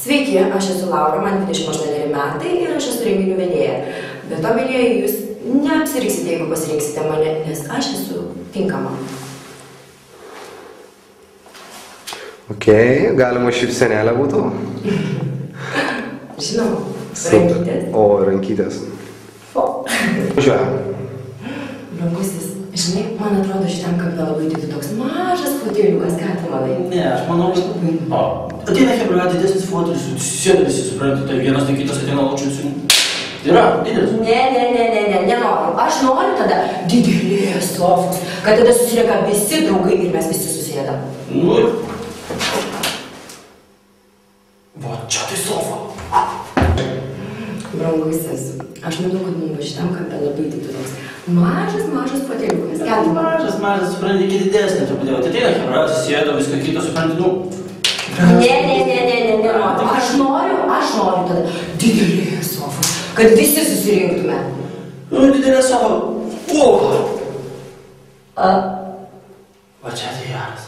Sveiki, aš esu Laura, man 28 metai ir aš esu renginių vedėja. Bet to, mėlyjeji, jūs neapsiriksite, jeigu pasirinksite mane, nes aš esu tinkama. Ok, galima šypsenėlė būtų? Žinoma, rankytės. O, rankytės. Važiuojam. Brangusis, žinai, man atrodo, šitam kampe labai tiktų toks mažas foteliukas, ką tu manai? Ne, aš manau, ateina hebra didesnis fotelis, sėda visi, suprantu, tai vienas, tai kitas ateina laučiu. Yra, didelis. Nenoriu. Aš noriu tada didelės sofos, kad tada susireka visi draugai ir mes visi susėdam. Nu ir... Va, čia tai sofa. Brangusis, aš manau, kad mums šitam kampe labai tiktų toks mažas foteliukas. Mažas, supranti, iki didesnė truputėlį. Tai ateina hebra, sėda, viską kitą, supranti, nenoriu. Aš noriu tada didelės sofos, kad visi susirinktume. Nu, didelė sofa. O! Va čia tai geras.